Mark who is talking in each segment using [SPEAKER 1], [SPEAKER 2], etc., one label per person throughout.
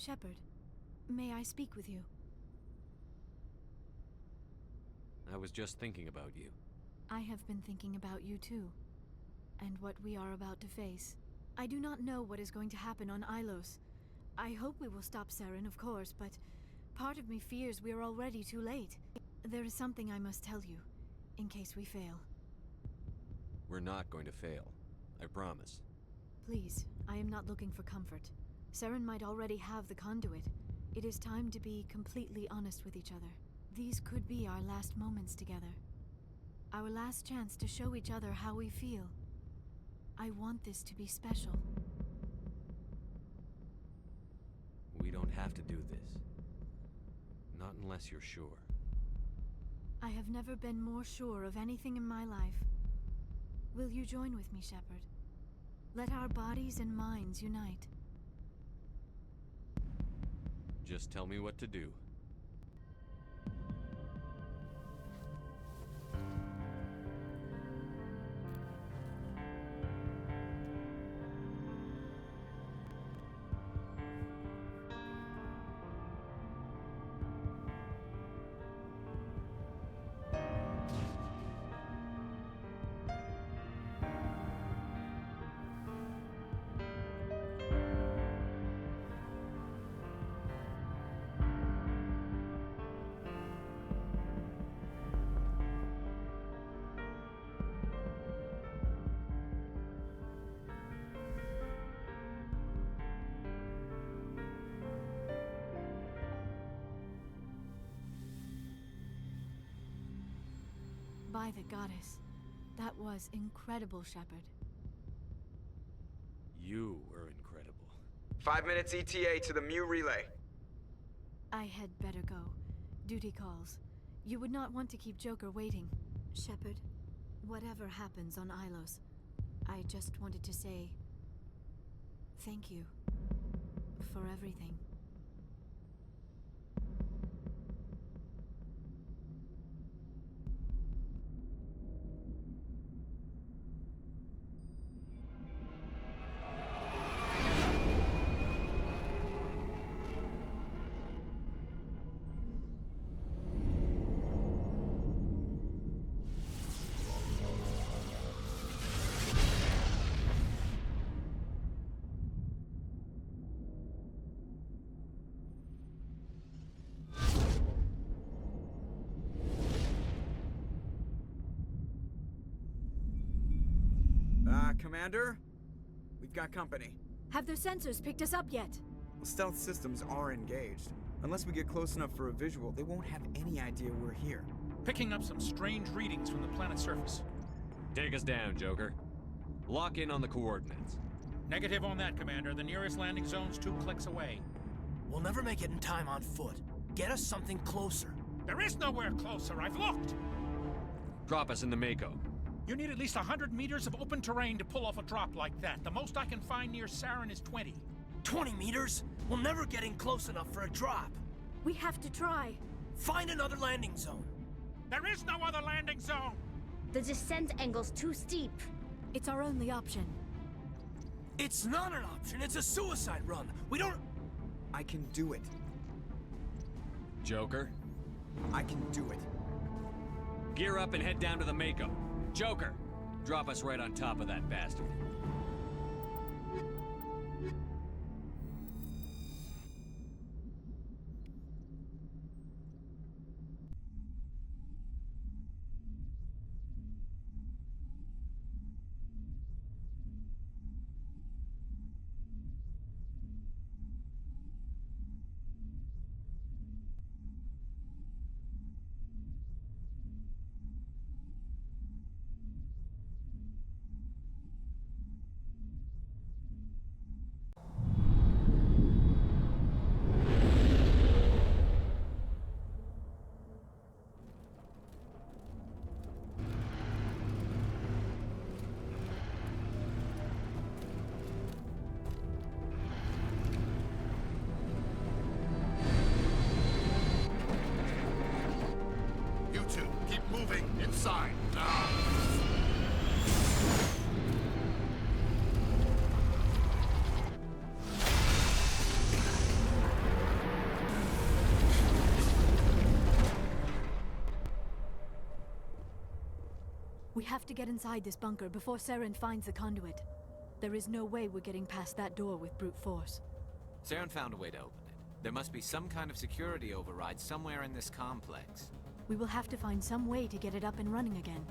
[SPEAKER 1] Shepard, may I speak with you?
[SPEAKER 2] I was just thinking about you.
[SPEAKER 1] I have been thinking about you too, and what we are about to face. I do not know what is going to happen on ILOS. I hope we will stop SAREN, of course, but part of me fears we are already too late. There is something I must tell you, in case we fail.
[SPEAKER 2] We're not going to fail. I promise.
[SPEAKER 1] Please, I am not looking for comfort. SAREN might already have the conduit. It is time to be completely honest with each other. These could be our last moments together. Our last chance to show each other how we feel. I want this to be special.
[SPEAKER 2] We don't have to do this. Not unless you're sure.
[SPEAKER 1] I have never been more sure of anything in my life. Will you join with me, Shepard? Let our bodies and minds unite.
[SPEAKER 2] Just tell me what to do.
[SPEAKER 1] By the goddess. That was incredible, Shepard.
[SPEAKER 2] You were incredible.
[SPEAKER 3] 5 minutes ETA to the Mu relay.
[SPEAKER 1] I had better go. Duty calls. You would not want to keep Joker waiting. Shepard, whatever happens on ILOS, I just wanted to say thank you for everything.
[SPEAKER 3] Commander? We've got company.
[SPEAKER 1] Have their sensors picked us up yet?
[SPEAKER 3] Stealth systems are engaged. Unless we get close enough for a visual, they won't have any idea we're here.
[SPEAKER 4] Picking up some strange readings from the planet's surface.
[SPEAKER 2] Take us down, Joker. Lock in on the coordinates.
[SPEAKER 4] Negative on that, Commander. The nearest landing zone's 2 clicks away.
[SPEAKER 5] We'll never make it in time on foot. Get us something closer.
[SPEAKER 4] There is nowhere closer. I've looked.
[SPEAKER 2] Drop us in the Mako.
[SPEAKER 4] You need at least 100 meters of open terrain to pull off a drop like that. The most I can find near SAREN is 20.
[SPEAKER 5] 20 meters? We'll never get in close enough for a drop.
[SPEAKER 1] We have to try.
[SPEAKER 5] Find another landing zone.
[SPEAKER 4] There is no other landing zone!
[SPEAKER 6] The descent angle's too steep.
[SPEAKER 1] It's our only option.
[SPEAKER 5] It's not an option. It's a suicide run. We don't...
[SPEAKER 3] I can do it.
[SPEAKER 2] Joker,
[SPEAKER 3] I can do it.
[SPEAKER 2] gear up and head down to the Mako. Joker, drop us right on top of that bastard.
[SPEAKER 1] We have to get inside this bunker before SAREN finds the conduit. There is no way we're getting past that door with brute force.
[SPEAKER 7] SAREN found a way to open it. There must be some kind of security override somewhere in this complex.
[SPEAKER 1] We will have to find some way to get it up and running again.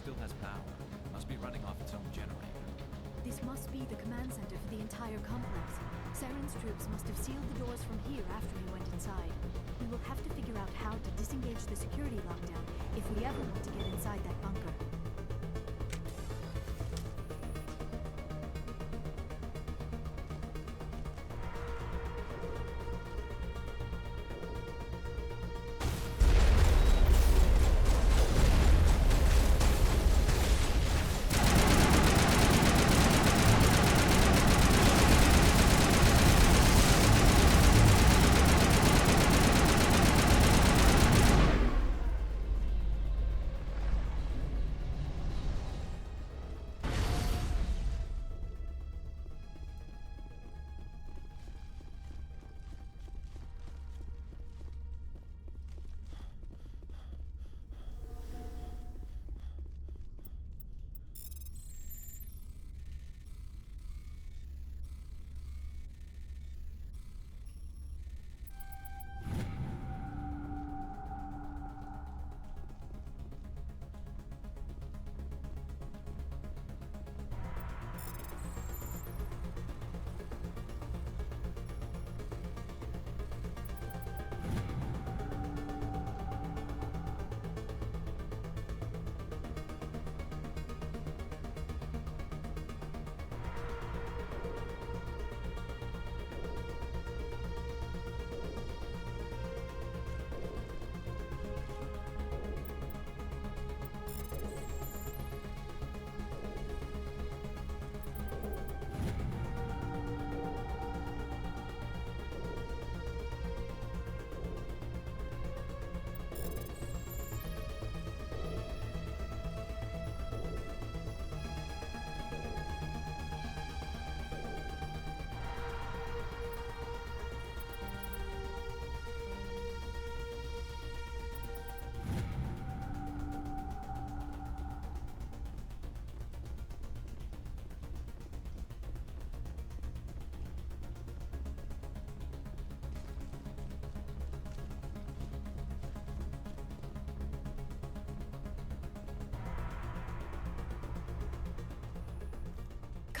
[SPEAKER 7] still has power. Must be running off its own generator.
[SPEAKER 1] This must be the command center for the entire complex. SAREN's troops must have sealed the doors from here after he went inside. We will have to figure out how to disengage the security lockdown if we ever want to get inside that bunker.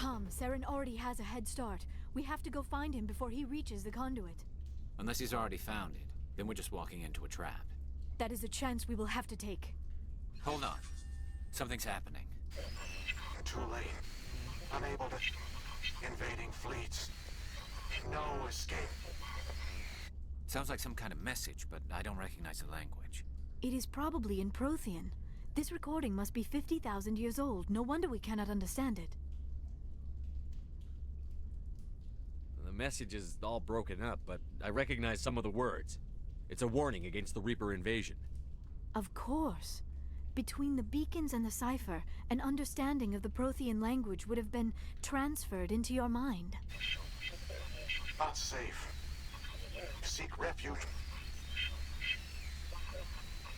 [SPEAKER 1] Come, SAREN already has a head start. We have to go find him before he reaches the conduit.
[SPEAKER 7] Unless he's already found it, then we're just walking into a trap.
[SPEAKER 1] That is a chance we will have to take.
[SPEAKER 7] Hold on. Something's happening.
[SPEAKER 8] Too late. Unable to... Invading fleets. No escape.
[SPEAKER 7] Sounds like some kind of message, but I don't recognize the language.
[SPEAKER 1] It is probably in Prothean. This recording must be 50,000 years old. No wonder we cannot understand it.
[SPEAKER 2] The message is all broken up, but I recognize some of the words. It's a warning against the Reaper invasion.
[SPEAKER 1] Of course. Between the beacons and the cipher, an understanding of the Prothean language would have been transferred into your mind.
[SPEAKER 8] Not safe. Seek refuge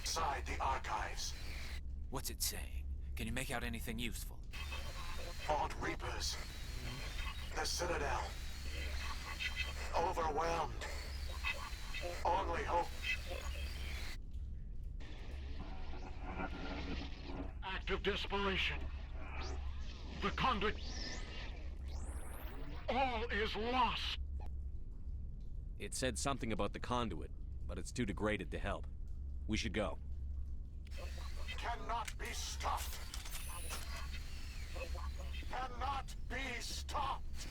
[SPEAKER 8] inside the archives.
[SPEAKER 7] What's it saying? Can you make out anything useful?
[SPEAKER 8] Fought Reapers. The Citadel. Overwhelmed. Only hope.
[SPEAKER 9] Act of desperation. The conduit. All is lost.
[SPEAKER 2] It said something about the conduit, but it's too degraded to help. We should go.
[SPEAKER 8] Cannot be stopped. Cannot be stopped.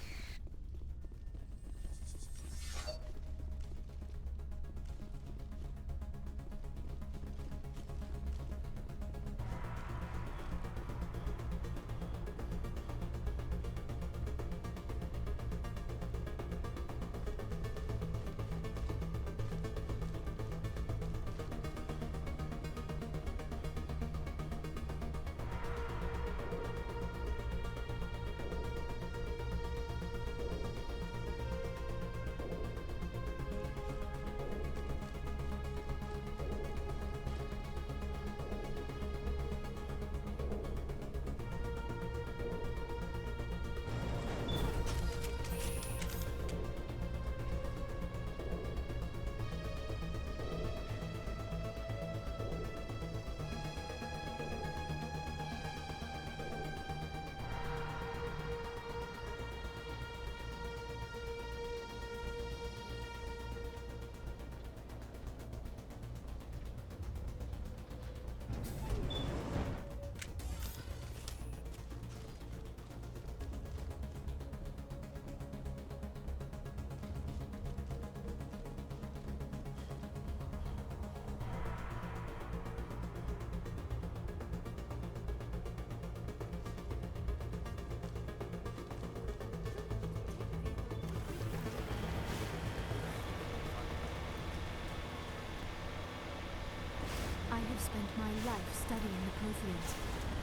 [SPEAKER 1] I have spent my life studying the Protheans,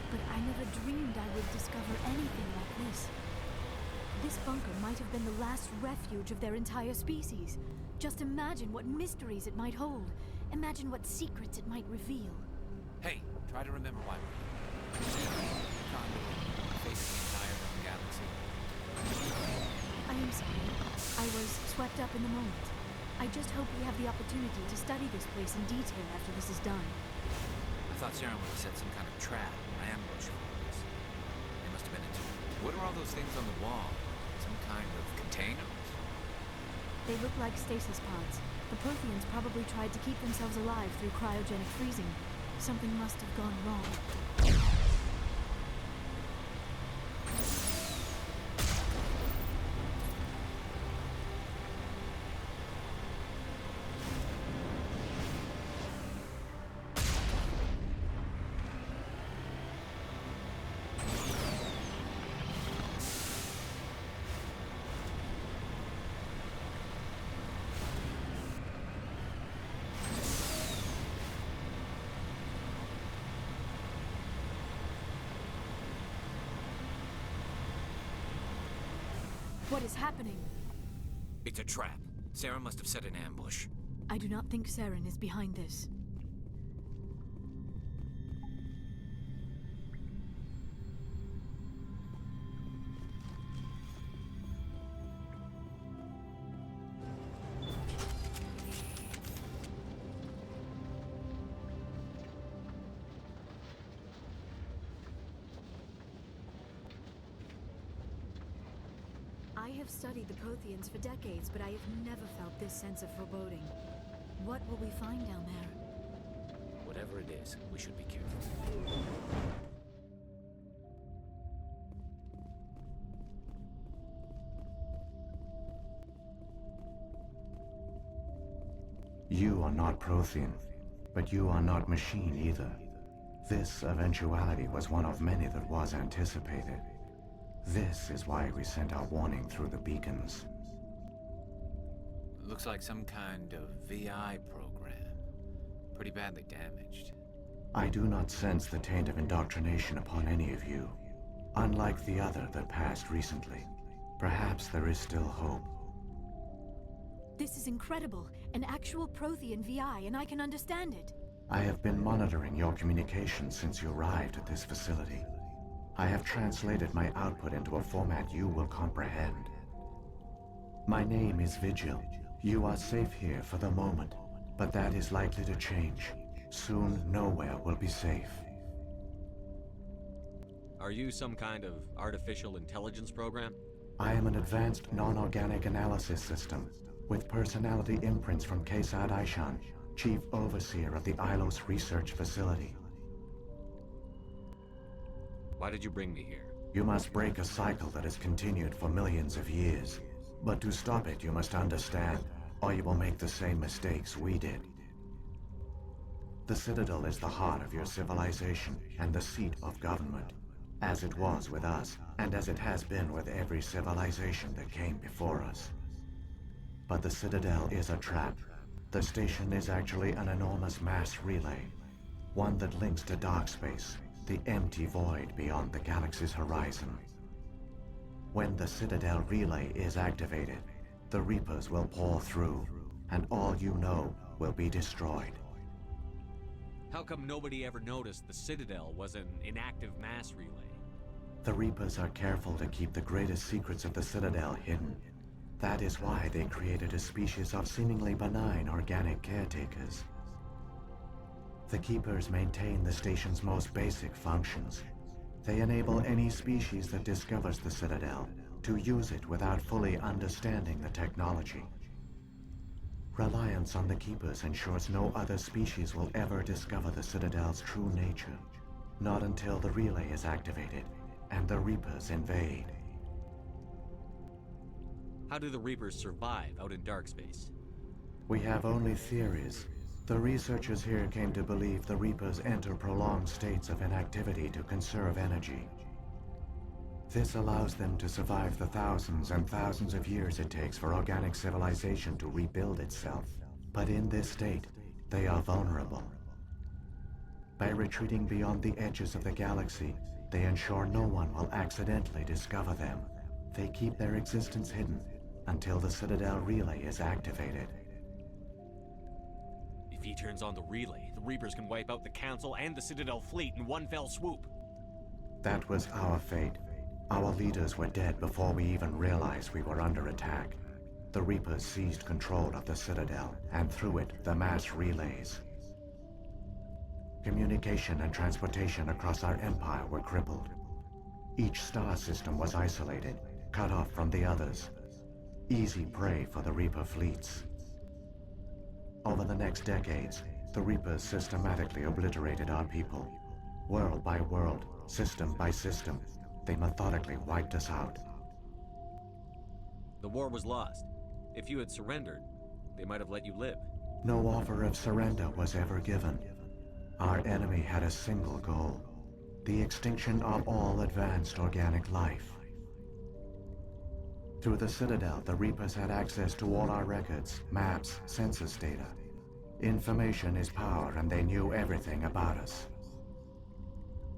[SPEAKER 1] but I never dreamed I would discover anything like this. This bunker might have been the last refuge of their entire species. Just imagine what mysteries it might hold. Imagine what secrets it might reveal.
[SPEAKER 7] Hey, try to remember why we're here. Facing the entire known galaxy.
[SPEAKER 1] I am sorry. I was swept up in the moment. I just hope we have the opportunity to study this place in detail after this is done.
[SPEAKER 7] I thought SAREN would have set some kind of trap or ambush for us. They must have been into it. What are all those things on the wall? Some kind of containers?
[SPEAKER 1] They look like stasis pods. The Protheans probably tried to keep themselves alive through cryogenic freezing. Something must have gone wrong. What is happening?
[SPEAKER 7] It's a trap. SAREN must have set an ambush.
[SPEAKER 1] I do not think SAREN is behind this. I have studied the Protheans for decades, but I have never felt this sense of foreboding. What will we find down there?
[SPEAKER 7] Whatever it is, we should be careful.
[SPEAKER 10] You are not Prothean, but you are not machine either. This eventuality was one of many that was anticipated. This is why we sent our warning through the beacons.
[SPEAKER 7] Looks like some kind of VI program. Pretty badly damaged.
[SPEAKER 10] I do not sense the taint of indoctrination upon any of you. Unlike the other that passed recently. Perhaps there is still hope.
[SPEAKER 1] This is incredible. An actual Prothean VI, and I can understand it.
[SPEAKER 10] I have been monitoring your communications since you arrived at this facility. I have translated my output into a format you will comprehend. My name is Vigil. You are safe here for the moment, but that is likely to change. Soon, nowhere will be safe.
[SPEAKER 2] Are you some kind of artificial intelligence program?
[SPEAKER 10] I am an advanced non-organic analysis system, with personality imprints from Kesad Aishan, Chief Overseer of the ILOS Research Facility.
[SPEAKER 2] Why did you bring me here?
[SPEAKER 10] You must break a cycle that has continued for millions of years. But to stop it, you must understand, or you will make the same mistakes we did. The Citadel is the heart of your civilization and the seat of government, as it was with us, and as it has been with every civilization that came before us. But the Citadel is a trap. The station is actually an enormous mass relay, one that links to dark space, the empty void beyond the galaxy's horizon. When the Citadel relay is activated, the Reapers will pour through, and all you know will be destroyed.
[SPEAKER 2] How come nobody ever noticed the Citadel was an inactive mass relay?
[SPEAKER 10] The Reapers are careful to keep the greatest secrets of the Citadel hidden. That is why they created a species of seemingly benign organic caretakers. The Keepers maintain the station's most basic functions. They enable any species that discovers the Citadel to use it without fully understanding the technology. Reliance on the Keepers ensures no other species will ever discover the Citadel's true nature. Not until the relay is activated and the Reapers invade.
[SPEAKER 2] How do the Reapers survive out in dark space?
[SPEAKER 10] We have only theories. The researchers here came to believe the Reapers enter prolonged states of inactivity to conserve energy. This allows them to survive the thousands and thousands of years it takes for organic civilization to rebuild itself. But in this state, they are vulnerable. By retreating beyond the edges of the galaxy, they ensure no one will accidentally discover them. They keep their existence hidden until the Citadel relay is activated.
[SPEAKER 2] If he turns on the relay, the Reapers can wipe out the Council and the Citadel fleet in one fell swoop.
[SPEAKER 10] That was our fate. Our leaders were dead before we even realized we were under attack. The Reapers seized control of the Citadel, and through it, the mass relays. Communication and transportation across our empire were crippled. Each star system was isolated, cut off from the others. Easy prey for the Reaper fleets. Over the next decades, the Reapers systematically obliterated our people. World by world, system by system, they methodically wiped us out.
[SPEAKER 2] The war was lost. If you had surrendered, they might have let you live.
[SPEAKER 10] No offer of surrender was ever given. Our enemy had a single goal: the extinction of all advanced organic life. Through the Citadel, the Reapers had access to all our records, maps, census data. Information is power, and they knew everything about us.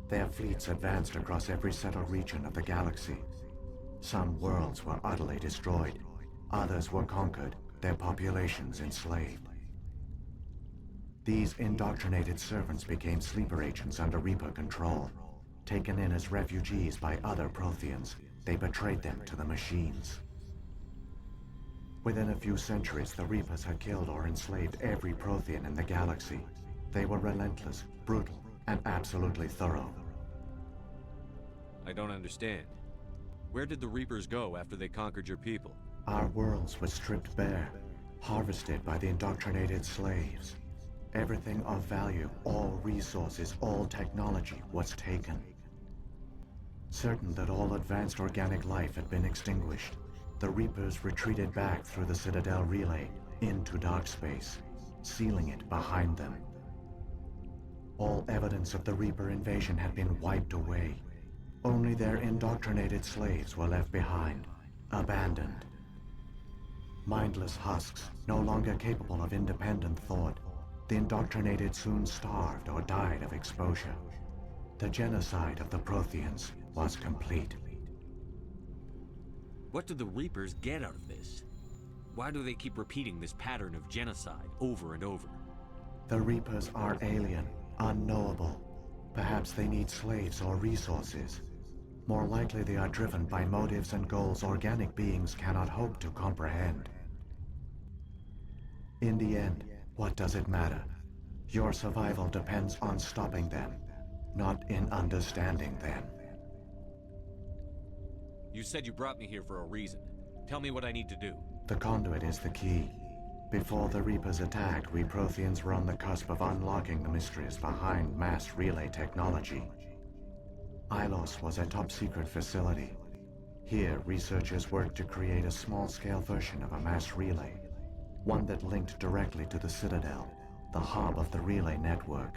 [SPEAKER 10] Their fleets advanced across every settled region of the galaxy. Some worlds were utterly destroyed. Others were conquered, their populations enslaved. These indoctrinated servants became sleeper agents under Reaper control. Taken in as refugees by other Protheans, they betrayed them to the machines. Within a few centuries, the Reapers had killed or enslaved every Prothean in the galaxy. They were relentless, brutal, and absolutely thorough.
[SPEAKER 2] I don't understand. Where did the Reapers go after they conquered your people?
[SPEAKER 10] Our worlds were stripped bare, harvested by the indoctrinated slaves. Everything of value, all resources, all technology was taken. Certain that all advanced organic life had been extinguished, the Reapers retreated back through the Citadel relay into dark space, sealing it behind them. All evidence of the Reaper invasion had been wiped away. Only their indoctrinated slaves were left behind, abandoned. Mindless husks, no longer capable of independent thought, the indoctrinated soon starved or died of exposure. The genocide of the Protheans was complete.
[SPEAKER 2] What do the Reapers get out of this? Why do they keep repeating this pattern of genocide over and over?
[SPEAKER 10] The Reapers are alien, unknowable. Perhaps they need slaves or resources. More likely they are driven by motives and goals organic beings cannot hope to comprehend. In the end, what does it matter? Your survival depends on stopping them, not in understanding them.
[SPEAKER 2] You said you brought me here for a reason. Tell me what I need to do.
[SPEAKER 10] The conduit is the key. Before the Reapers attacked, we Protheans were on the cusp of unlocking the mysteries behind mass relay technology. ILOS was a top-secret facility. Here, researchers worked to create a small-scale version of a mass relay, one that linked directly to the Citadel, the hub of the relay network.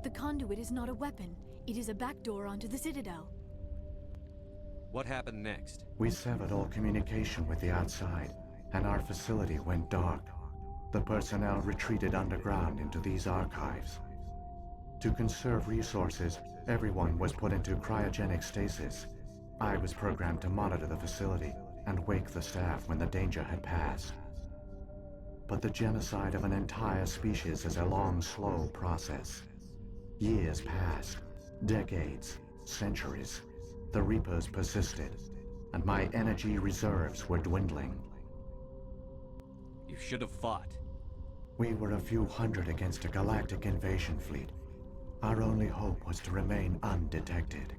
[SPEAKER 1] The conduit is not a weapon. It is a backdoor onto the Citadel.
[SPEAKER 2] What happened next?
[SPEAKER 10] We severed all communication with the outside, and our facility went dark. The personnel retreated underground into these archives. To conserve resources, everyone was put into cryogenic stasis. I was programmed to monitor the facility and wake the staff when the danger had passed. But the genocide of an entire species is a long, slow process. Years passed, decades, centuries. The Reapers persisted, and my energy reserves were dwindling.
[SPEAKER 2] You should have fought.
[SPEAKER 10] We were a few hundred against a galactic invasion fleet. Our only hope was to remain undetected.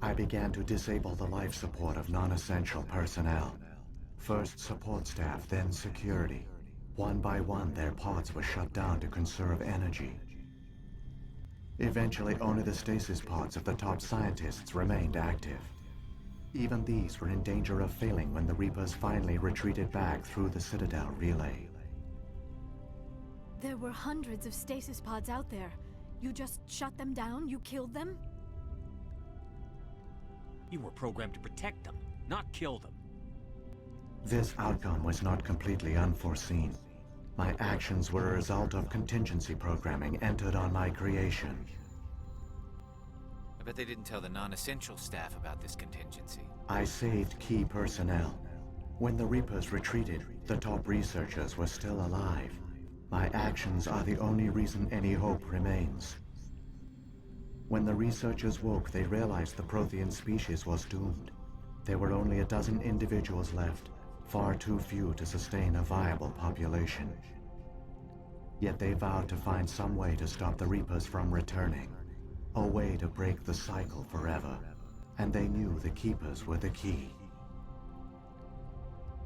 [SPEAKER 10] I began to disable the life support of non-essential personnel. First support staff, then security. One by one, their pods were shut down to conserve energy. Eventually, only the stasis pods of the top scientists remained active. Even these were in danger of failing when the Reapers finally retreated back through the Citadel relay.
[SPEAKER 1] There were hundreds of stasis pods out there. You just shut them down? You killed them?
[SPEAKER 2] You were programmed to protect them, not kill them.
[SPEAKER 10] This outcome was not completely unforeseen. My actions were a result of contingency programming entered on my creation.
[SPEAKER 7] I bet they didn't tell the non-essential staff about this contingency.
[SPEAKER 10] I saved key personnel. When the Reapers retreated, the top researchers were still alive. My actions are the only reason any hope remains. When the researchers woke, they realized the Prothean species was doomed. There were only a dozen individuals left, far too few to sustain a viable population. Yet they vowed to find some way to stop the Reapers from returning, a way to break the cycle forever. And they knew the Keepers were the key.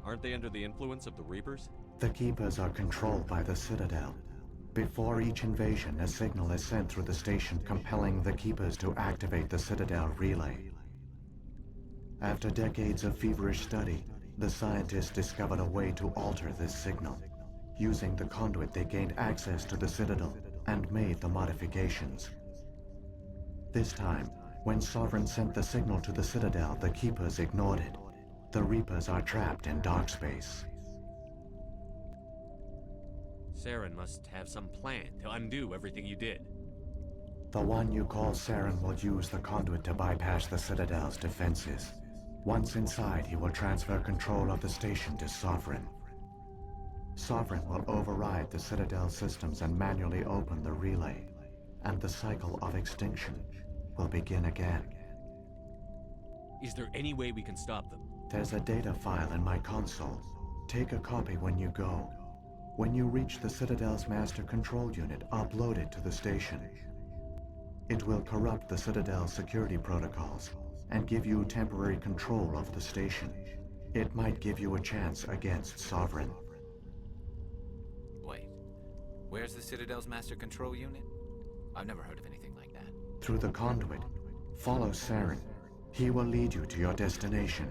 [SPEAKER 2] Aren't they under the influence of the Reapers?
[SPEAKER 10] The Keepers are controlled by the Citadel. Before each invasion, a signal is sent through the station compelling the Keepers to activate the Citadel relay. After decades of feverish study, the scientists discovered a way to alter this signal. Using the conduit, they gained access to the Citadel and made the modifications. This time, when Sovereign sent the signal to the Citadel, the Keepers ignored it. The Reapers are trapped in dark space.
[SPEAKER 2] SAREN must have some plan to undo everything you did.
[SPEAKER 10] The one you call SAREN will use the conduit to bypass the Citadel's defenses. Once inside, he will transfer control of the station to Sovereign. Sovereign will override the Citadel systems and manually open the relay, and the cycle of extinction will begin again.
[SPEAKER 2] Is there any way we can stop them?
[SPEAKER 10] There's a data file in my console. Take a copy when you go. When you reach the Citadel's master control unit, upload it to the station. It will corrupt the Citadel's security protocols and give you temporary control of the station. It might give you a chance against Sovereign.
[SPEAKER 7] Wait, where's the Citadel's master control unit? I've never heard of anything like that.
[SPEAKER 10] Through the conduit, follow SAREN. He will lead you to your destination.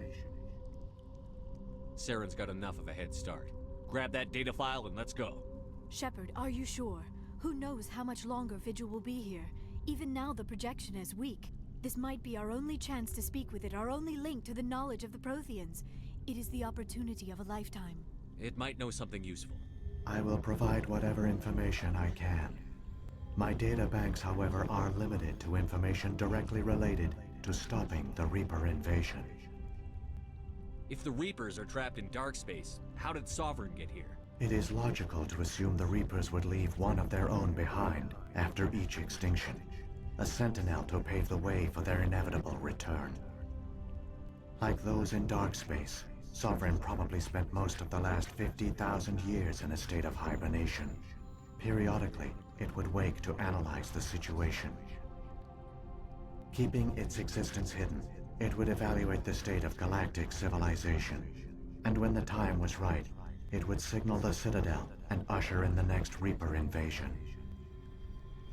[SPEAKER 2] SAREN's got enough of a head start. Grab that data file and let's go.
[SPEAKER 1] Shepard, are you sure? Who knows how much longer Vigil will be here? Even now the projection is weak. This might be our only chance to speak with it, our only link to the knowledge of the Protheans. It is the opportunity of a lifetime.
[SPEAKER 2] It might know something useful.
[SPEAKER 10] I will provide whatever information I can. My data banks, however, are limited to information directly related to stopping the Reaper invasion.
[SPEAKER 2] If the Reapers are trapped in dark space, how did Sovereign get here?
[SPEAKER 10] It is logical to assume the Reapers would leave one of their own behind after each extinction. A sentinel to pave the way for their inevitable return. Like those in dark space, Sovereign probably spent most of the last 50,000 years in a state of hibernation. Periodically, it would wake to analyze the situation. Keeping its existence hidden, it would evaluate the state of galactic civilization. And when the time was right, it would signal the Citadel and usher in the next Reaper invasion.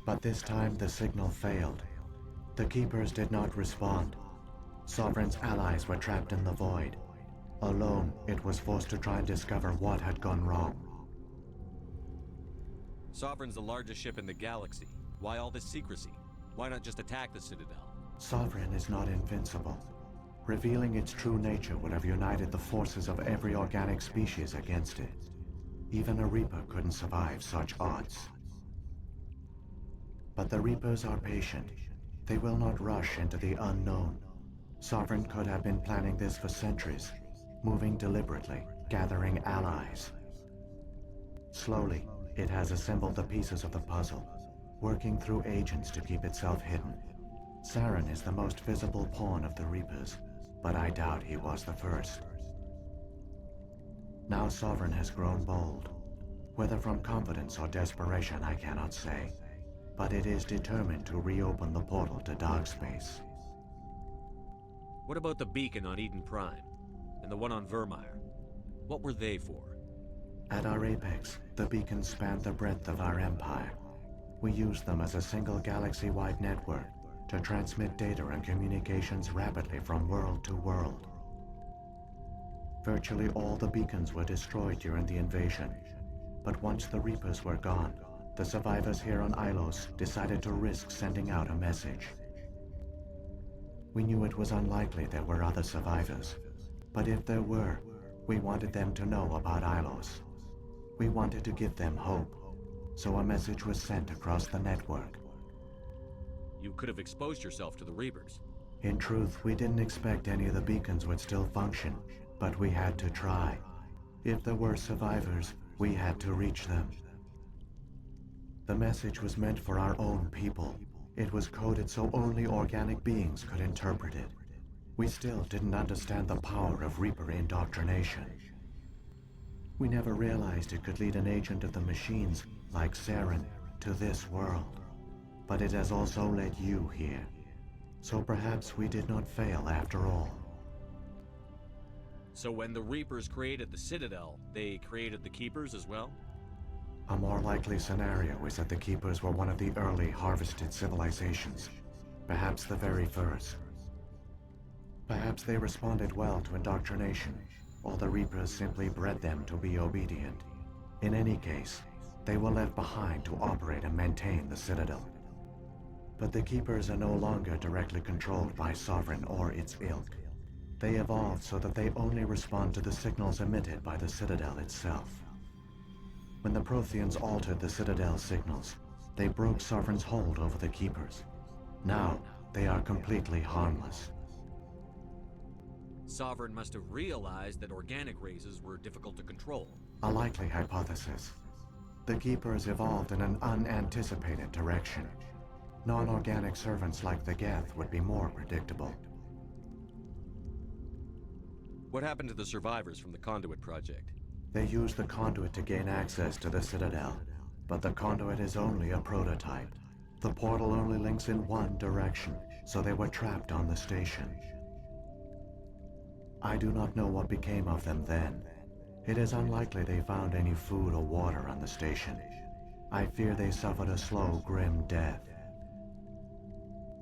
[SPEAKER 10] But this time the signal failed. The Keepers did not respond. Sovereign's allies were trapped in the void. Alone, it was forced to try and discover what had gone wrong.
[SPEAKER 2] Sovereign's the largest ship in the galaxy. Why all this secrecy? Why not just attack the Citadel?
[SPEAKER 10] Sovereign is not invincible. Revealing its true nature would have united the forces of every organic species against it. Even a Reaper couldn't survive such odds. But the Reapers are patient. They will not rush into the unknown. Sovereign could have been planning this for centuries, moving deliberately, gathering allies. Slowly, it has assembled the pieces of the puzzle, working through agents to keep itself hidden. SAREN is the most visible pawn of the Reapers, but I doubt he was the first. Now Sovereign has grown bold. Whether from confidence or desperation, I cannot say. But it is determined to reopen the portal to dark space.
[SPEAKER 2] What about the beacon on Eden Prime? And the one on Vermeer? What were they for?
[SPEAKER 10] At our apex, the beacons spanned the breadth of our empire. We used them as a single galaxy-wide network to transmit data and communications rapidly from world to world. Virtually all the beacons were destroyed during the invasion, but once the Reapers were gone, the survivors here on ILOS decided to risk sending out a message. We knew it was unlikely there were other survivors, but if there were, we wanted them to know about ILOS. We wanted to give them hope, so a message was sent across the network.
[SPEAKER 2] You could have exposed yourself to the Reapers.
[SPEAKER 10] In truth, we didn't expect any of the beacons would still function, but we had to try. If there were survivors, we had to reach them. The message was meant for our own people. It was coded so only organic beings could interpret it. We still didn't understand the power of Reaper indoctrination. We never realized it could lead an agent of the machines, like SAREN, to this world. But it has also led you here. So perhaps we did not fail after all.
[SPEAKER 2] So when the Reapers created the Citadel, they created the Keepers as well?
[SPEAKER 10] A more likely scenario is that the Keepers were one of the early harvested civilizations. Perhaps the very first. Perhaps they responded well to indoctrination, or the Reapers simply bred them to be obedient. In any case, they were left behind to operate and maintain the Citadel. But the Keepers are no longer directly controlled by SOBERANO or its ilk. They evolved so that they only respond to the signals emitted by the Citadel itself. When the Protheans altered the Citadel's signals, they broke SOBERANO's hold over the Keepers. Now, they are completely harmless.
[SPEAKER 2] SOBERANO must have realized that organic races were difficult to control.
[SPEAKER 10] A likely hypothesis. The Keepers evolved in an unanticipated direction. Non-organic servants like the Geth would be more predictable.
[SPEAKER 2] What happened to the survivors from the Conduit project?
[SPEAKER 10] They used the conduit to gain access to the Citadel, but the conduit is only a prototype. The portal only links in one direction, so they were trapped on the station. I do not know what became of them then. It is unlikely they found any food or water on the station. I fear they suffered a slow, grim death.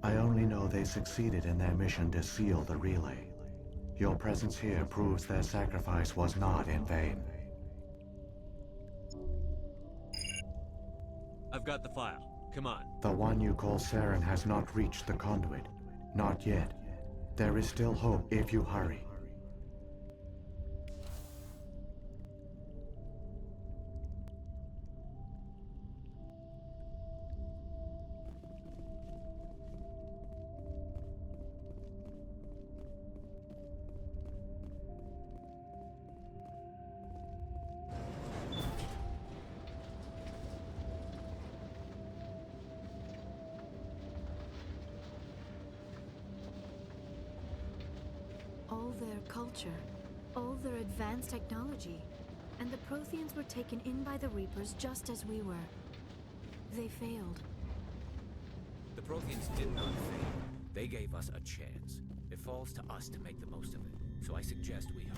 [SPEAKER 10] I only know they succeeded in their mission to seal the relay. Your presence here proves their sacrifice was not in vain.
[SPEAKER 2] I've got the file. Come on.
[SPEAKER 10] The one you call SAREN has not reached the conduit. Not yet. There is still hope if you hurry.
[SPEAKER 1] All their culture, all their advanced technology, and the Protheans were taken in by the Reapers just as we were. They failed.
[SPEAKER 7] The Protheans did not fail. They gave us a chance. It falls to us to make the most of it. So I suggest we hurry.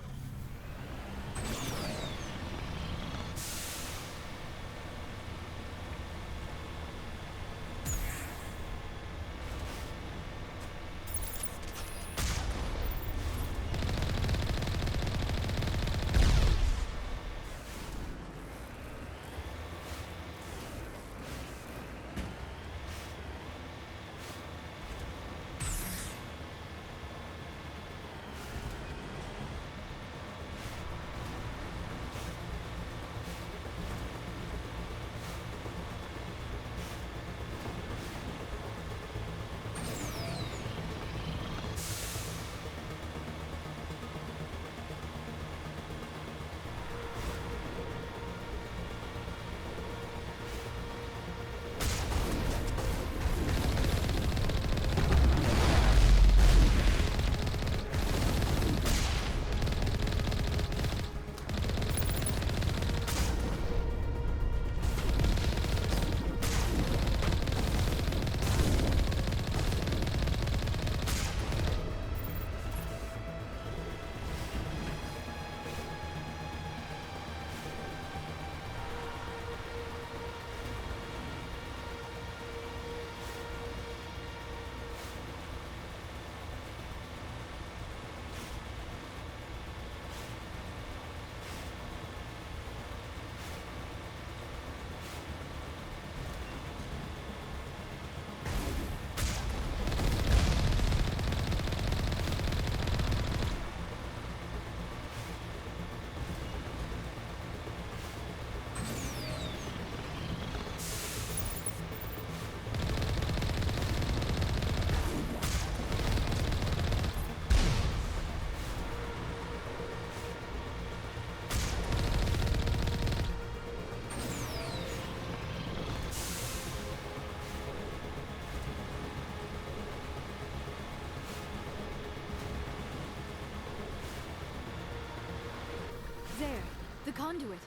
[SPEAKER 1] conduit.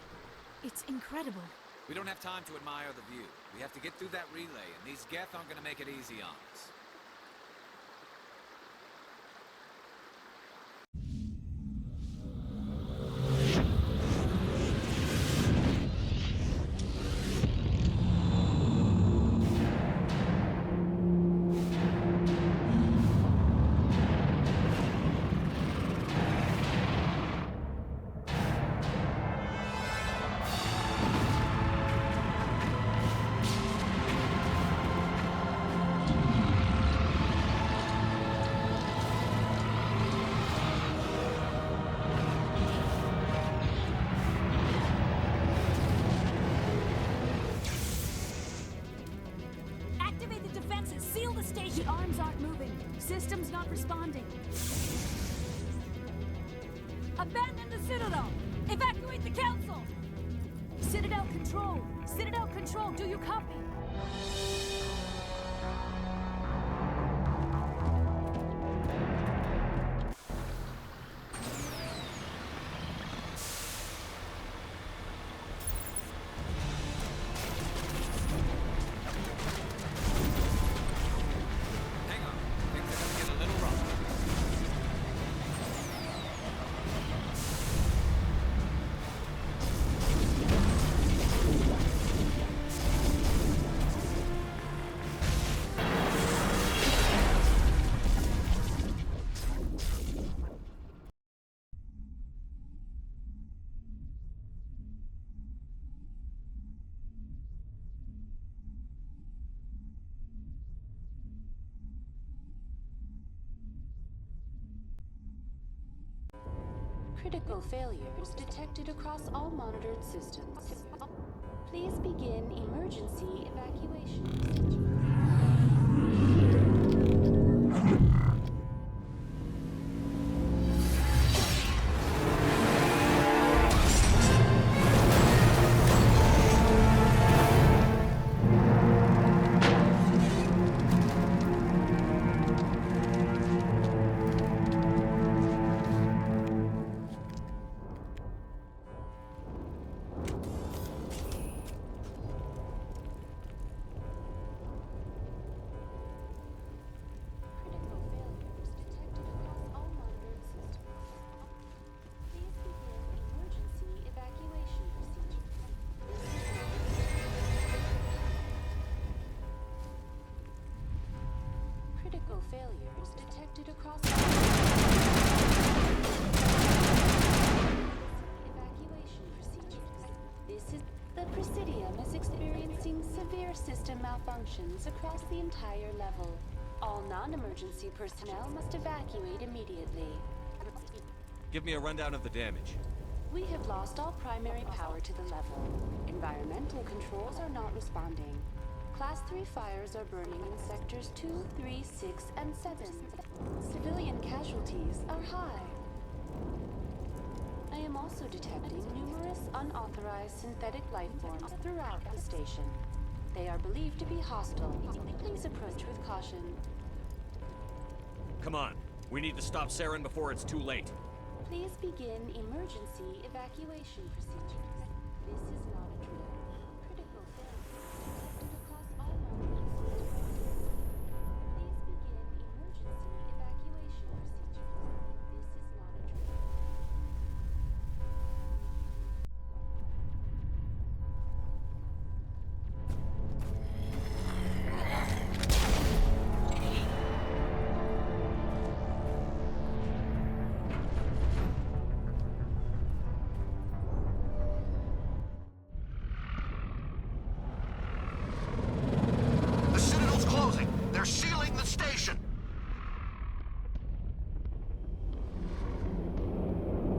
[SPEAKER 1] It's incredible.
[SPEAKER 7] We don't have time to admire the view. We have to get through that relay, and these Geth aren't gonna make it easy on us.
[SPEAKER 1] Seal the station! The arms aren't moving. System's not responding.
[SPEAKER 11] Abandon the Citadel! Evacuate the Council!
[SPEAKER 1] Citadel Control! Citadel Control, do you copy?
[SPEAKER 12] Critical failures detected across all monitored systems. Please begin emergency evacuation. Failures detected across evacuation procedures. This is the Presidium is experiencing severe system malfunctions across the entire level. All non-emergency personnel must evacuate immediately.
[SPEAKER 2] Give me a rundown of the damage.
[SPEAKER 12] We have lost all primary power to the level. Environmental controls are not responding. Class 3 fires are burning in sectors 2, 3, 6, and 7. Civilian casualties are high. I am also detecting numerous unauthorized synthetic life forms throughout the station. They are believed to be hostile. Please approach with caution.
[SPEAKER 2] Come on. We need to stop SAREN before it's too late.
[SPEAKER 12] Please begin emergency evacuation procedures. This is not a drill. Critical failure across all monitors. Please begin emergency evacuation procedures. This is not a drill.
[SPEAKER 8] They're sealing the station!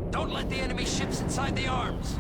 [SPEAKER 5] Don't let the enemy ships inside the arms!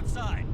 [SPEAKER 2] outside.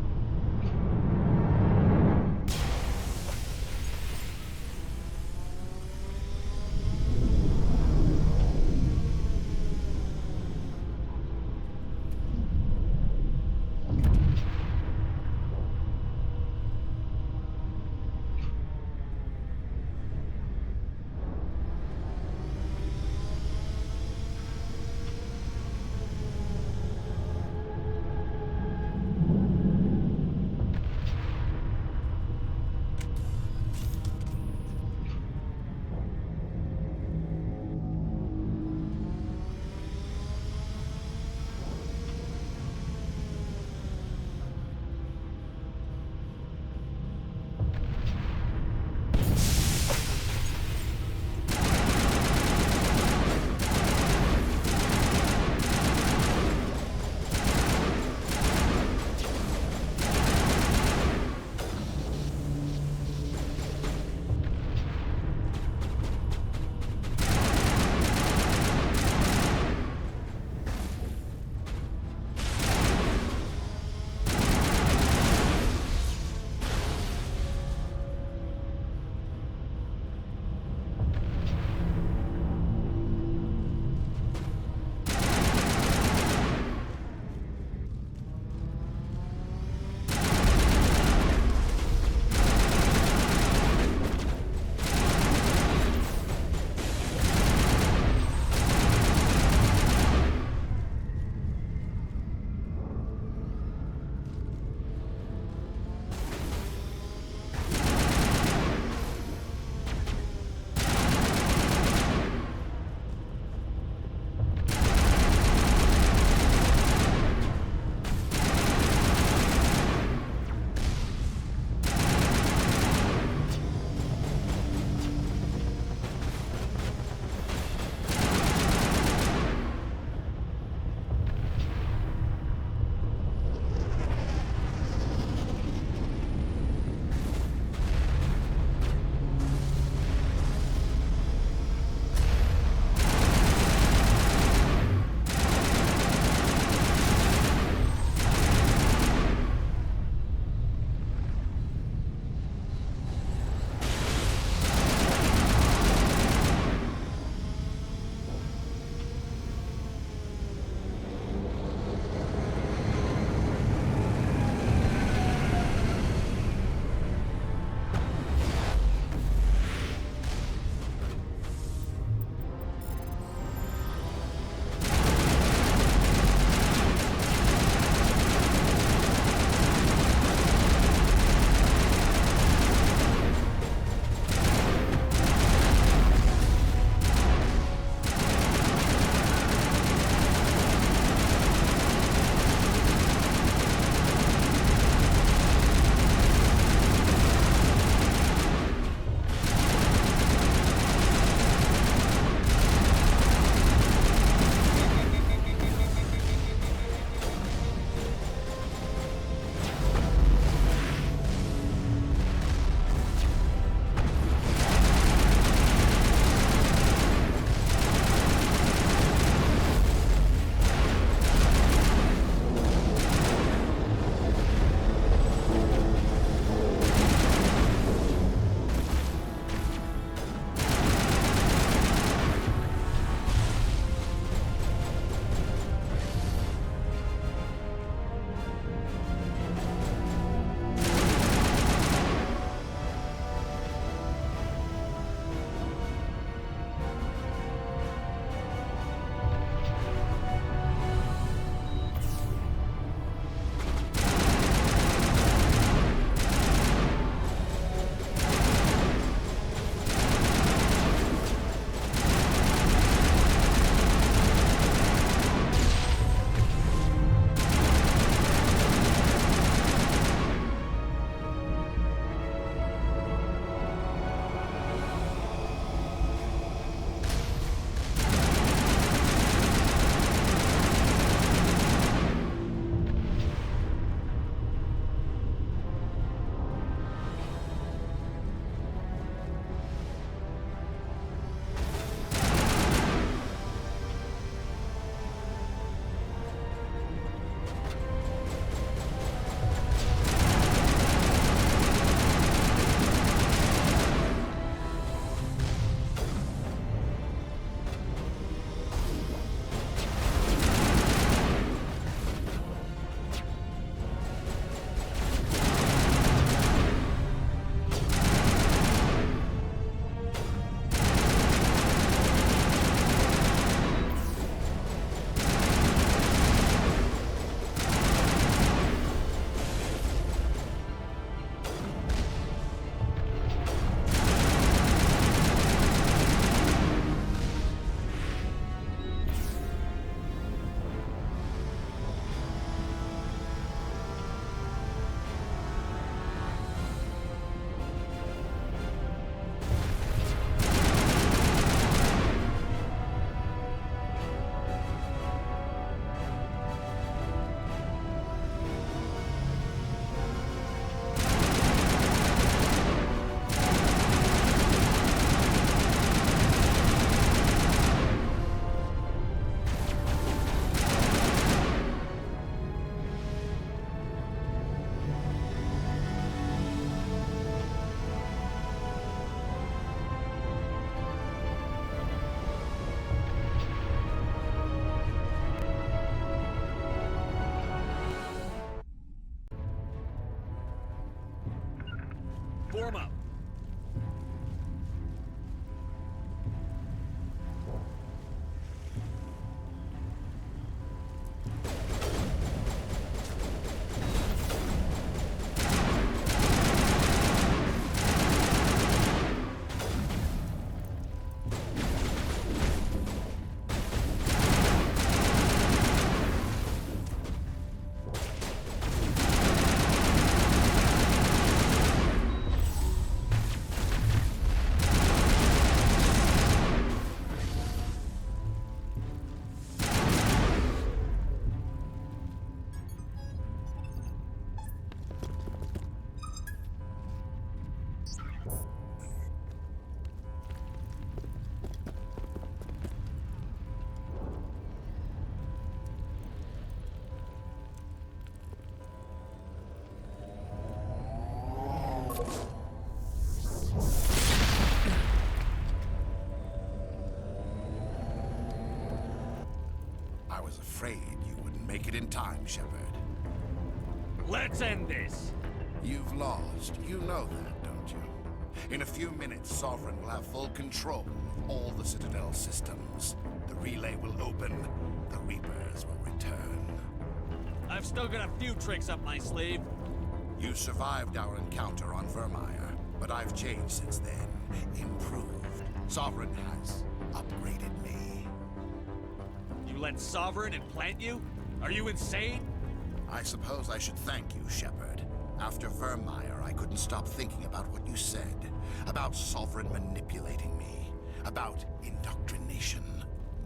[SPEAKER 2] form up.
[SPEAKER 8] I was afraid you wouldn't make it in time, Shepard.
[SPEAKER 2] Let's end this.
[SPEAKER 8] You've lost. You know that, don't you? In a few minutes, Sovereign will have full control of all the Citadel systems. The relay will open. The Reapers will return.
[SPEAKER 2] I've still got a few tricks up my sleeve.
[SPEAKER 8] You survived our encounter on Vermeer, but I've changed since then. Improved. Sovereign has upgraded me.
[SPEAKER 2] You let Sovereign implant you? Are you insane?
[SPEAKER 8] I suppose I should thank you, Shepard. After Vermeer, I couldn't stop thinking about what you said. About Sovereign manipulating me. About indoctrination.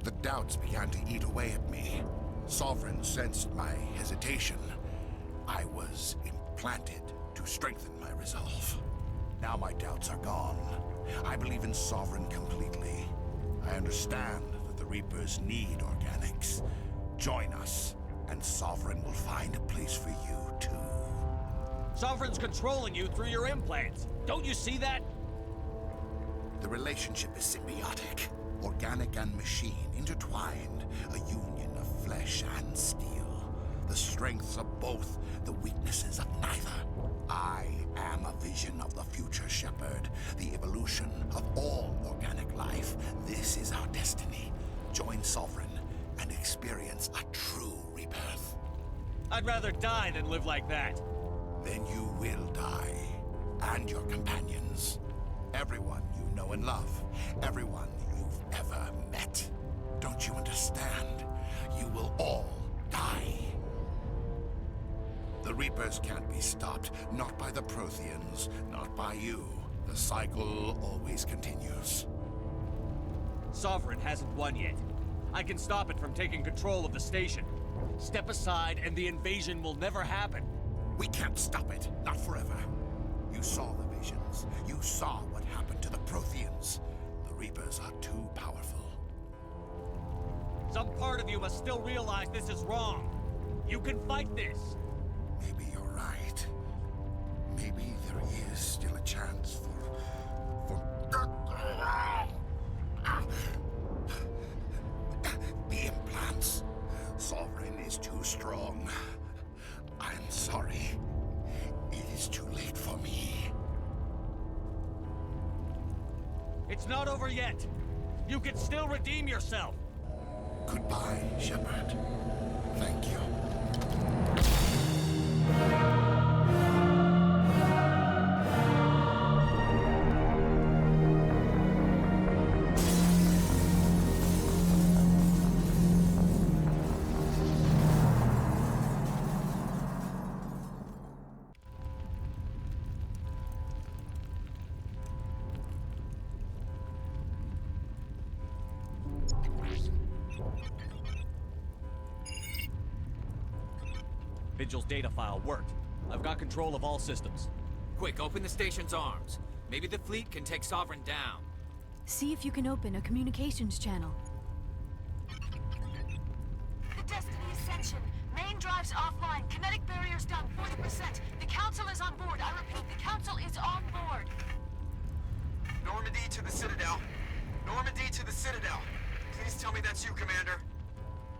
[SPEAKER 8] The doubts began to eat away at me. Sovereign sensed my hesitation. I was implanted to strengthen my resolve. Now my doubts are gone. I believe in Sovereign completely. I understand that the Reapers need organics. Join us, and Sovereign will find a place for you, too.
[SPEAKER 2] Sovereign's controlling you through your implants. Don't you see that?
[SPEAKER 8] The relationship is symbiotic. Organic and machine intertwined. A union of flesh and steel. The strengths of both, the weaknesses of neither. I am a vision of the future, Shepard. The evolution of all organic life. This is our destiny. Join Sovereign and experience a true rebirth.
[SPEAKER 2] I'd rather die than live like that.
[SPEAKER 8] Then you will die. And your companions. Everyone you know and love. Everyone you've ever met. Don't you understand? You will all die. The Reapers can't be stopped. Not by the Protheans. Not by you. The cycle always continues.
[SPEAKER 2] Sovereign hasn't won yet. I can stop it from taking control of the station. Step aside and the invasion will never happen.
[SPEAKER 8] We can't stop it. Not forever. You saw the visions. You saw what happened to the Protheans. The Reapers are too powerful.
[SPEAKER 2] Some part of you must still realize this is wrong. You can fight this.
[SPEAKER 8] Maybe you're right. Maybe there is still a chance for... The implants. Sovereign is too strong. I'm sorry. It is too late for me.
[SPEAKER 2] It's not over yet. You can still redeem yourself.
[SPEAKER 8] Goodbye, Shepard. Thank you.
[SPEAKER 2] Vigil's data file worked. I've got control of all systems.
[SPEAKER 7] Quick, open the station's arms. Maybe the fleet can take Sovereign down.
[SPEAKER 1] See if you can open a communications channel.
[SPEAKER 11] The Destiny Ascension. Main drives offline. Kinetic barriers down 40%. The Council is on board. I repeat, the Council is on board.
[SPEAKER 3] Normandy to the Citadel. Normandy to the Citadel. Please tell me that's you, Commander.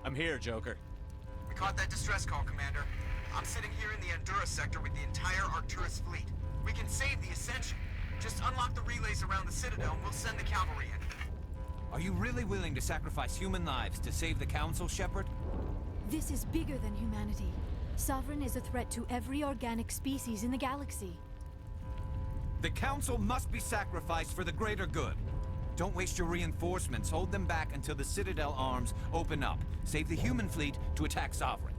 [SPEAKER 2] I'm here, Joker.
[SPEAKER 3] We caught that distress call, Commander. I'm sitting here in the Endura sector with the entire Arcturus fleet. We can save the Ascension. Just unlock the relays around the Citadel and we'll send the cavalry in.
[SPEAKER 7] Are you really willing to sacrifice human lives to save the Council, Shepard?
[SPEAKER 1] This is bigger than humanity. Sovereign is a threat to every organic species in the galaxy.
[SPEAKER 7] The Council must be sacrificed for the greater good. Don't waste your reinforcements. Hold them back until the Citadel arms open up. Save the human fleet to attack Sovereign.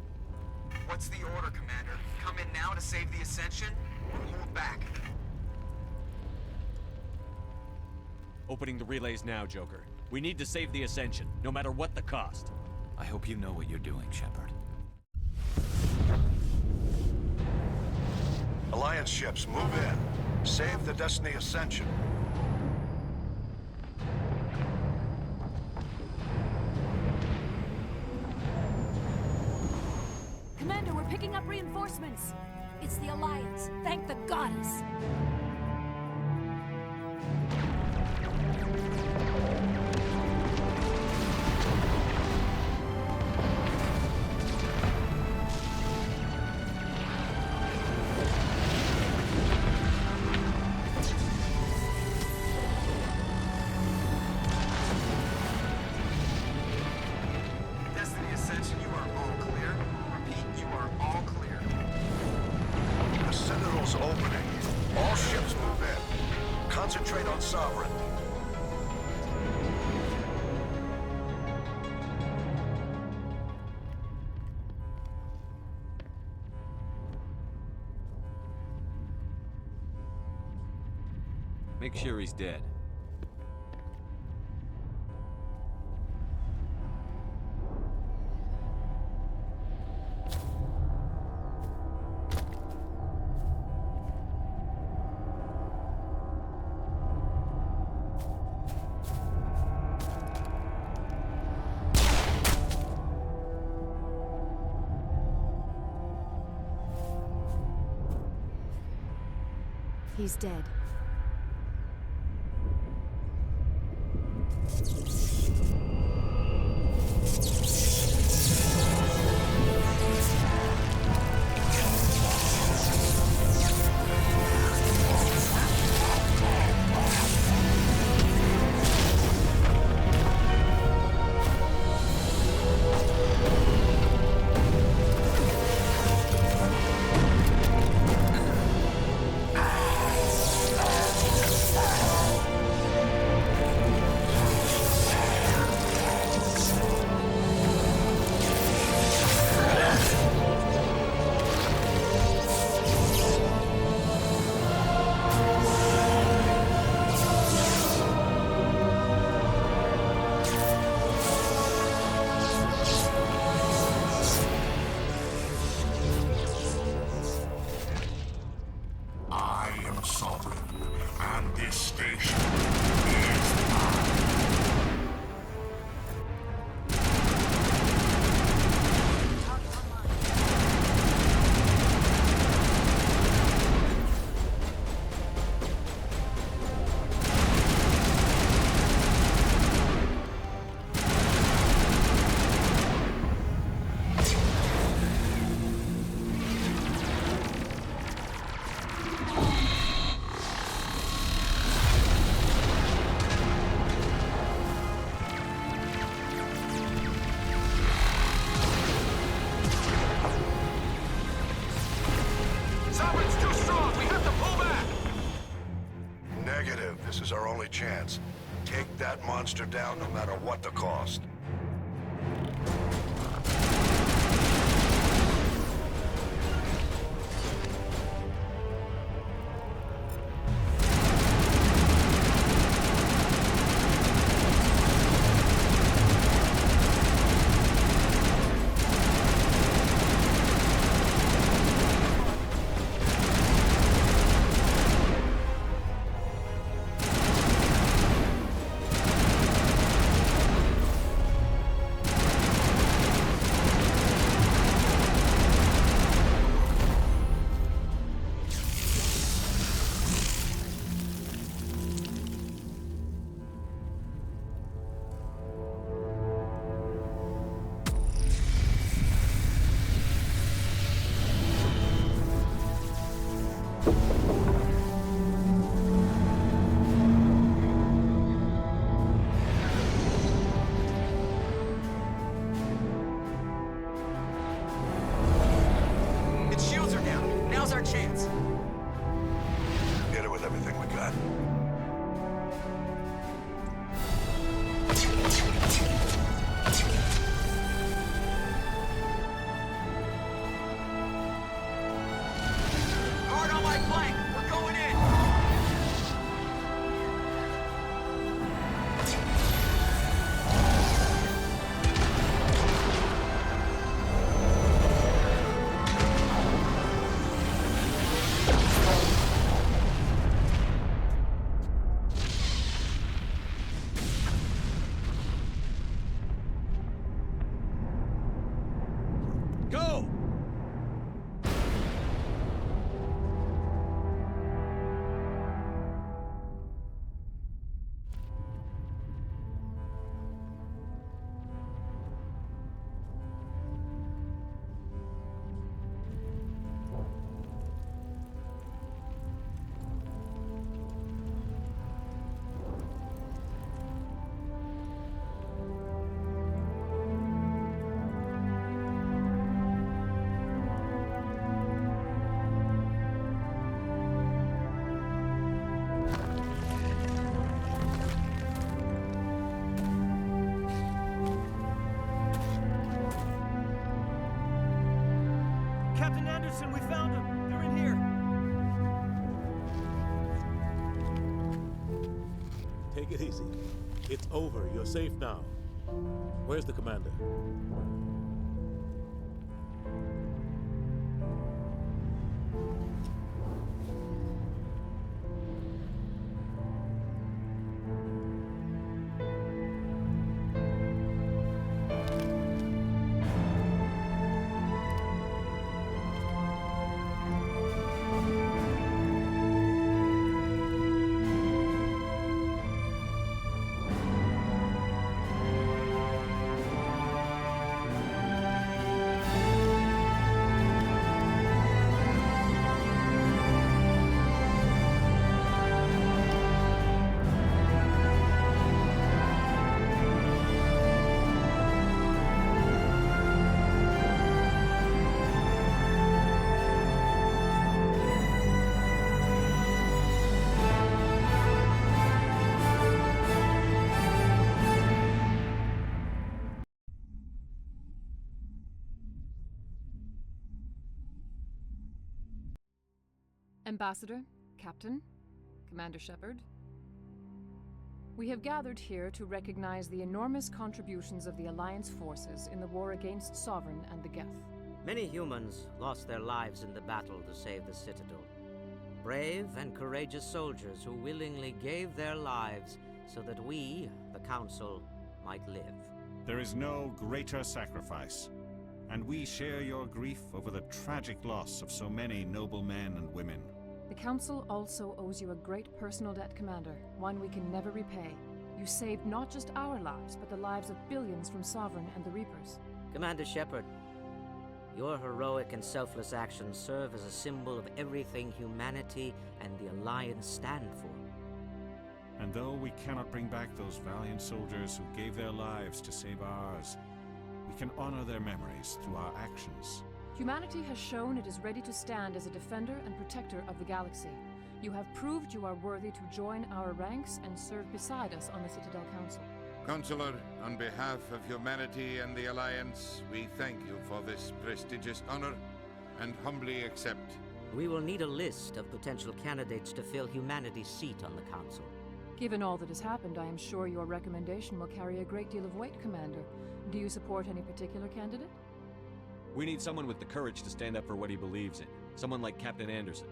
[SPEAKER 3] What's the order, Commander? Come in now to save the Ascension, or hold back?
[SPEAKER 2] Opening the relays now, Joker. We need to save the Ascension, no matter what the cost.
[SPEAKER 7] I hope you know what you're doing, Shepard.
[SPEAKER 13] Alliance ships, move in. Save the Destiny Ascension.
[SPEAKER 11] Commander, we're picking up reinforcements. It's the Alliance. Thank the goddess.
[SPEAKER 3] Destiny Ascension, you are all clear. Repeat, you are all clear.
[SPEAKER 13] The Citadel's opening. All ships move in. Concentrate on Sovereign.
[SPEAKER 2] Make sure he's dead.
[SPEAKER 1] He's dead.
[SPEAKER 8] I am Sovereign, and this station is mine.
[SPEAKER 3] Sovereign's too strong! We have to pull back!
[SPEAKER 13] Negative. This is our only chance. Take that monster down no matter what the cost.
[SPEAKER 3] our chance.
[SPEAKER 13] Hit it with everything we got.
[SPEAKER 3] Guard on my flank. We're going in.
[SPEAKER 2] Go!
[SPEAKER 5] Captain Anderson, we found them. They're in here.
[SPEAKER 14] Take it easy. It's over. You're safe now. Where's the commander?
[SPEAKER 15] Ambassador, Captain, Commander Shepard. We have gathered here to recognize the enormous contributions of the Alliance forces in the war against Sovereign and the Geth.
[SPEAKER 16] Many humans lost their lives in the battle to save the Citadel. Brave and courageous soldiers who willingly gave their lives so that we, the Council, might live.
[SPEAKER 17] There is no greater sacrifice, and we share your grief over the tragic loss of so many noble men and women.
[SPEAKER 15] The Council also owes you a great personal debt, Commander, one we can never repay. You saved not just our lives, but the lives of billions from Sovereign and the Reapers.
[SPEAKER 16] Commander Shepard, your heroic and selfless actions serve as a symbol of everything humanity and the Alliance stand for.
[SPEAKER 17] And though we cannot bring back those valiant soldiers who gave their lives to save ours, we can honor their memories through our actions.
[SPEAKER 15] Humanity has shown it is ready to stand as a defender and protector of the galaxy. You have proved you are worthy to join our ranks and serve beside us on the Citadel Council.
[SPEAKER 18] Counselor, on behalf of humanity and the Alliance, we thank you for this prestigious honor and humbly accept.
[SPEAKER 16] We will need a list of potential candidates to fill humanity's seat on the Council.
[SPEAKER 15] Given all that has happened, I am sure your recommendation will carry a great deal of weight, Commander. Do you support any particular candidate?
[SPEAKER 2] We need someone with the courage to stand up for what he believes in. Someone like Captain Anderson.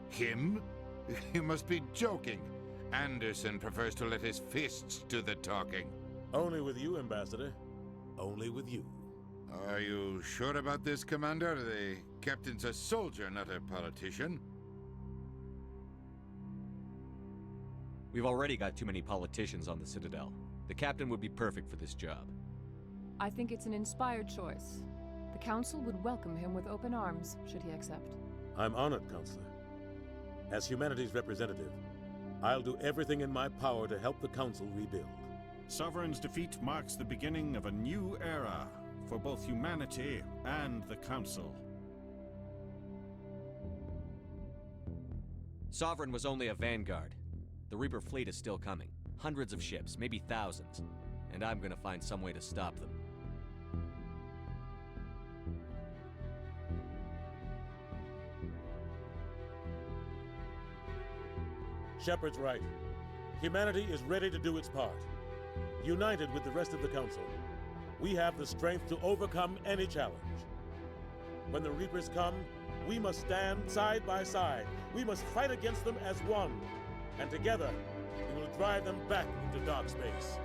[SPEAKER 18] Him? You must be joking. Anderson prefers to let his fists do the talking.
[SPEAKER 14] Only with you, Ambassador. Only with you.
[SPEAKER 18] Are you sure about this, Commander? The captain's a soldier, not a politician.
[SPEAKER 2] We've already got too many politicians on the Citadel. The captain would be perfect for this job.
[SPEAKER 15] I think it's an inspired choice. The Council would welcome him with open arms, should he accept.
[SPEAKER 14] I'm honored, Counselor. As humanity's representative, I'll do everything in my power to help the Council rebuild.
[SPEAKER 17] Sovereign's defeat marks the beginning of a new era for both humanity and the Council.
[SPEAKER 2] Sovereign was only a vanguard. The Reaper fleet is still coming. Hundreds of ships, maybe thousands. And I'm gonna find some way to stop them.
[SPEAKER 14] Shepard's right. Humanity is ready to do its part. United with the rest of the Council, we have the strength to overcome any challenge. When the Reapers come, we must stand side by side. We must fight against them as one. And together, we will drive them back into dark space.